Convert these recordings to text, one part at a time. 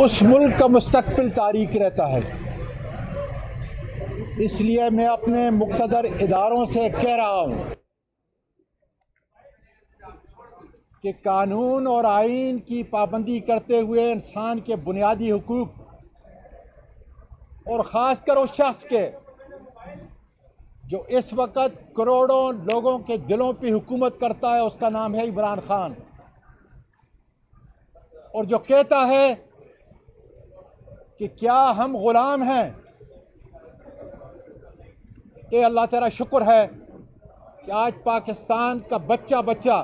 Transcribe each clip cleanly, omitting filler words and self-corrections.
उस मुल्क का मुस्तकबिल तारीक रहता है। इसलिए मैं अपने मुक़्तदर इदारों से कह रहा हूँ कि कानून और आइन की पाबंदी करते हुए इंसान के बुनियादी हुकूक और ख़ासकर उस शख्स के जो इस वक्त करोड़ों लोगों के दिलों पे हुकूमत करता है, उसका नाम है इमरान खान, और जो कहता है कि क्या हम ग़ुलाम हैं। कि अल्लाह तेरा शुक्र है कि आज पाकिस्तान का बच्चा बच्चा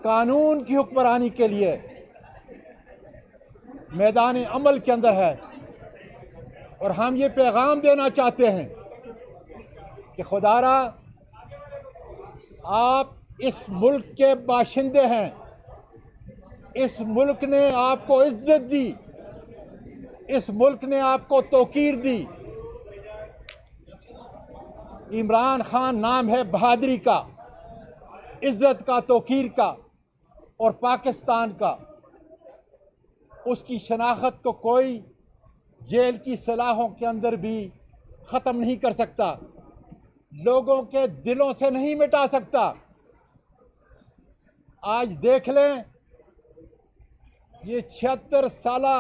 कानून की हुक्मरानी के लिए मैदान अमल के अंदर है। और हम ये पैगाम देना चाहते हैं कि खुदारा आप इस मुल्क के बाशिंदे हैं, इस मुल्क ने आपको इज्जत दी, इस मुल्क ने आपको तौकीर दी। इमरान खान नाम है बहादुरी का, इज्जत का, तौकीर का और पाकिस्तान का। उसकी शनाख्त को कोई जेल की सलाहों के अंदर भी ख़त्म नहीं कर सकता, लोगों के दिलों से नहीं मिटा सकता। आज देख लें, ये 76 साला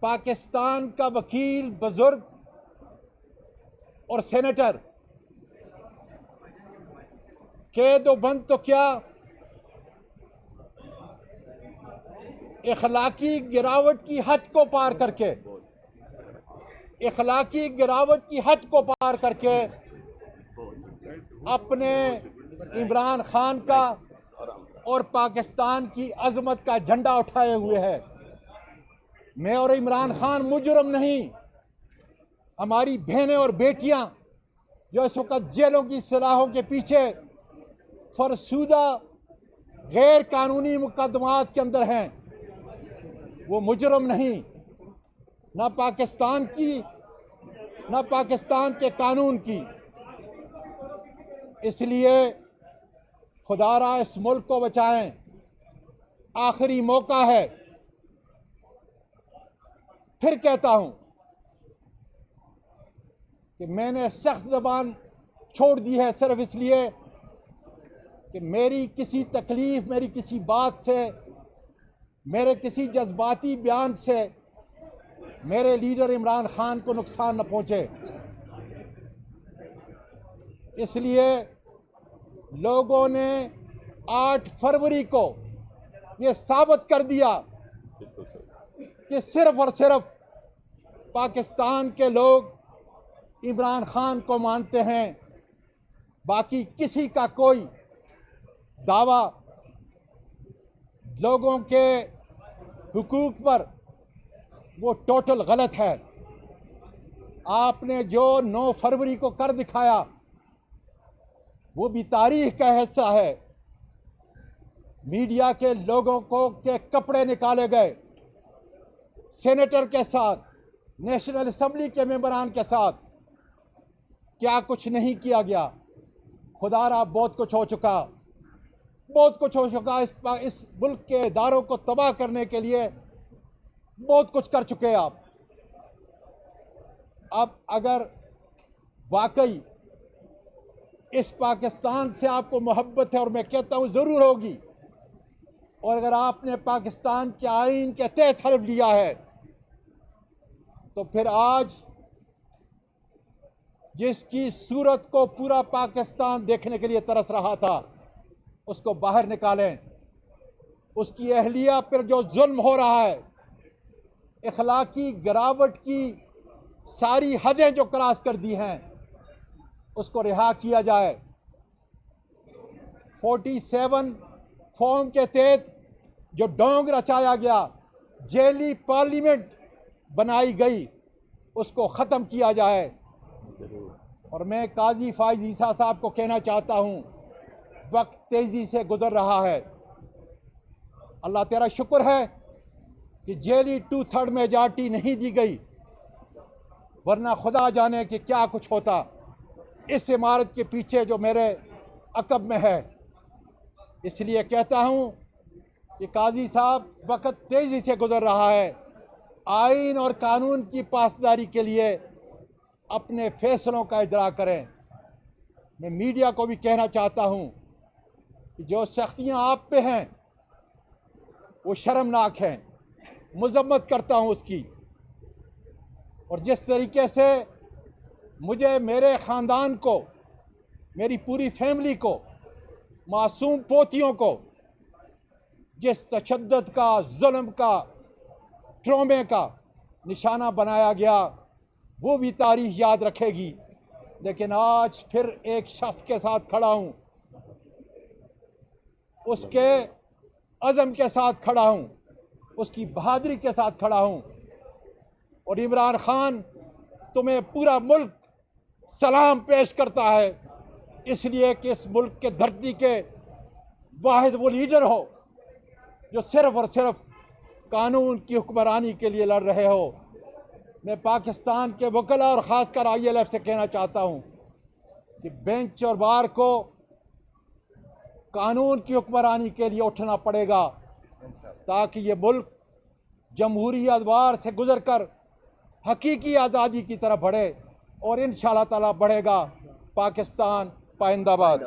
पाकिस्तान का वकील, बुजुर्ग और सेनेटर कैद बंद तो क्या, इखलाकी गिरावट की हद को पार करके, इखलाकी गिरावट की हद को पार करके अपने इमरान खान का और पाकिस्तान की अजमत का झंडा उठाए हुए है। मैं और इमरान खान मुजरम नहीं, हमारी बहनें और बेटियां जो इस वक्त जेलों की सलाहों के पीछे फरसूदा गैर कानूनी मुकदमात के अंदर हैं, वो मुजरम नहीं, ना पाकिस्तान की ना पाकिस्तान के कानून की। इसलिए खुदारा इस मुल्क को बचाएं, आखिरी मौका है। फिर कहता हूं कि मैंने सख्त ज़बान छोड़ दी है सिर्फ इसलिए कि मेरी किसी तकलीफ, मेरी किसी बात से, मेरे किसी जज्बाती बयान से मेरे लीडर इमरान खान को नुकसान न पहुंचे। इसलिए लोगों ने 8 फरवरी को ये साबित कर दिया कि सिर्फ और सिर्फ पाकिस्तान के लोग इमरान खान को मानते हैं, बाकी किसी का कोई दावा लोगों के हुकूक पर वो टोटल गलत है। आपने जो 9 फरवरी को कर दिखाया वो भी तारीख का हिस्सा है। मीडिया के लोगों को के कपड़े निकाले गए, सेनेटर के साथ, नेशनल असेंबली के मेंबरान के साथ, क्या कुछ नहीं किया गया। खुदारा बहुत कुछ हो चुका, बहुत कुछ हो चुका। इस मुल्क के इदारों को तबाह करने के लिए बहुत कुछ कर चुके आप। अब अगर वाकई इस पाकिस्तान से आपको मोहब्बत है, और मैं कहता हूँ ज़रूर होगी, और अगर आपने पाकिस्तान के आइन के तहत हल्फ लिया है, तो फिर आज जिसकी सूरत को पूरा पाकिस्तान देखने के लिए तरस रहा था, उसको बाहर निकालें। उसकी अहलिया पर जो जुल्म हो रहा है, इखलाकी गिरावट की सारी हदें जो क्रॉस कर दी हैं, उसको रिहा किया जाए। 47 फॉर्म के तहत जो डोंग रचाया गया, जेली पार्लियामेंट बनाई गई, उसको ख़त्म किया जाए। और मैं काजी फाइज ईसा साहब को कहना चाहता हूँ, वक्त तेज़ी से गुजर रहा है। अल्लाह तेरा शुक्र है कि जेली 2/3 मेजॉरिटी नहीं दी गई, वरना खुदा जाने कि क्या कुछ होता इस इमारत के पीछे जो मेरे अकब में है। इसलिए कहता हूँ कि काजी साहब वक्त तेजी से गुजर रहा है, आइन और कानून की पासदारी के लिए अपने फैसलों का इजरा करें। मैं मीडिया को भी कहना चाहता हूं कि जो सख्तियां आप पे हैं वो शर्मनाक हैं, मजम्मत करता हूं उसकी। और जिस तरीके से मुझे, मेरे ख़ानदान को, मेरी पूरी फैमिली को, मासूम पोतियों को जिस तशद्दुद का, जुल्म का, ट्रॉमे का निशाना बनाया गया, वो भी तारीख याद रखेगी। लेकिन आज फिर एक शख्स के साथ खड़ा हूं, उसके अज़म के साथ खड़ा हूं, उसकी बहादुरी के साथ खड़ा हूं। और इमरान खान, तुम्हें पूरा मुल्क सलाम पेश करता है, इसलिए कि इस मुल्क के धरती के वाहिद वो लीडर हो जो सिर्फ और सिर्फ कानून की हुक्मरानी के लिए लड़ रहे हो। मैं पाकिस्तान के वकला और ख़ासकर ILF से कहना चाहता हूँ कि बेंच और बार को कानून की हुक्मरानी के लिए उठना पड़ेगा, ताकि ये मुल्क जमहूरी अदवार से गुजर कर हकीकी आज़ादी की तरफ बढ़े, और इंशाअल्लाह ताला बढ़ेगा। पाकिस्तान पाइंदाबाद।